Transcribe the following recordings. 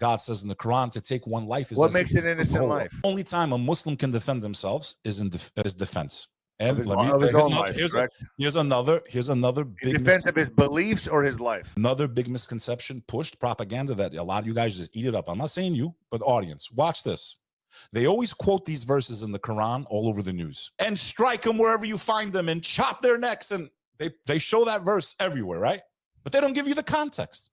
God says in the Quran to take one life is what makes an innocent life? The only time a Muslim can defend themselves is in defense. And Of his own life, here's another big in defense of his beliefs or his life. Another big misconception, pushed propaganda that a lot of you guys just eat it up. I'm not saying you, but audience, watch this. They always quote these verses in the Quran all over the news. And strike them wherever you find them and chop their necks. And they show that verse everywhere, right? But they don't give you the context.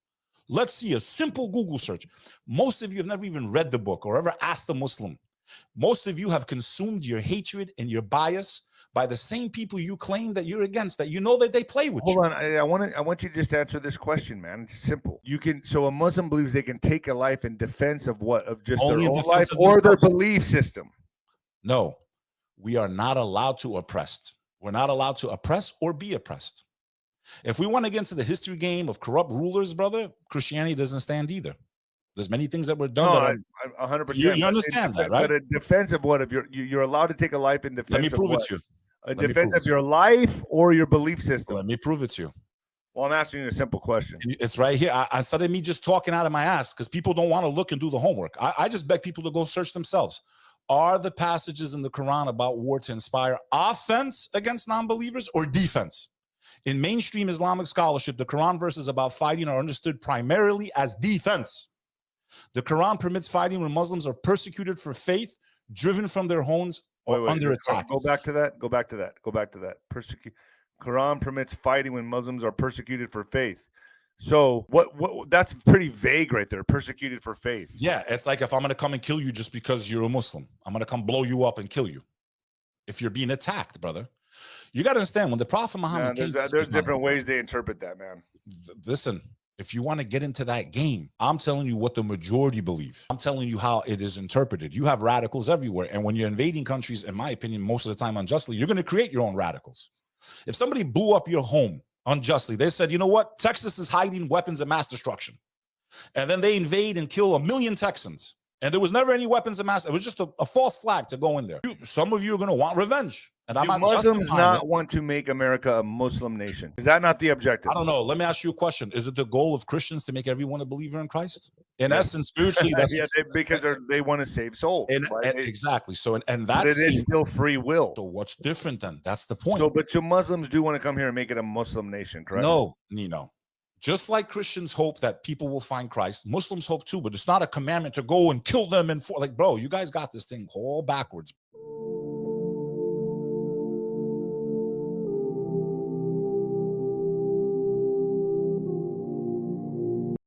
Let's see a simple Google search. Most of you have never even read the book or ever asked a Muslim. Most of you have consumed your hatred and your bias by the same people you claim that you're against, that you know that they play with you. Hold on, I want you to just answer this question, man. It's simple. So a Muslim believes they can take a life in defense of what? Of just only their own life or their belief system? No, we are not allowed to oppress. We're not allowed to oppress or be oppressed. If we want to get into the history game of corrupt rulers, brother, Christianity doesn't stand either. There's many things that were done. No, 100%. You understand that, right? But a defense of what? If you're allowed to take a life in defense. Let me prove of it to you. A defense of your life or your belief system. Let me prove it to you. Well, I'm asking you a simple question. It's right here. I started me just talking out of my ass because people don't want to look and do the homework. I just beg people to go search themselves. Are the passages in the Quran about war to inspire offense against non-believers or defense? In mainstream Islamic scholarship, the Quran verses about fighting are understood primarily as defense. The Quran permits fighting when Muslims are persecuted for faith, driven from their homes, or under attack. Go back to that. Quran permits fighting when Muslims are persecuted for faith. So what that's pretty vague right there. Persecuted for faith. Yeah, it's like if I'm going to come and kill you just because you're a Muslim, I'm going to come blow you up and kill you. If you're being attacked, brother. You got to understand, when the Prophet Muhammad came, there's different ways they interpret that, man. Listen, if you want to get into that game, I'm telling you what the majority believe. I'm telling you how it is interpreted. You have radicals everywhere. And when you're invading countries, in my opinion, most of the time unjustly, you're going to create your own radicals. If somebody blew up your home unjustly, they said, you know what? Texas is hiding weapons of mass destruction. And then they invade and kill 1 million Texans. And there was never any weapons of mass. It was just a false flag to go in there. Some of you are going to want revenge. And I'm not Muslims not want to make America a Muslim nation? Is that not the objective? I don't know. Let me ask you a question. Is it the goal of Christians to make everyone a believer in Christ? In essence, spiritually, that's because they want to save souls. Exactly. So, and that's it is still free will. So what's different then? That's the point. So, but Muslims do want to come here and make it a Muslim nation, correct? No, Nino. Just like Christians hope that people will find Christ, Muslims hope too, but it's not a commandment to go and kill them. And like, bro, you guys got this thing all backwards.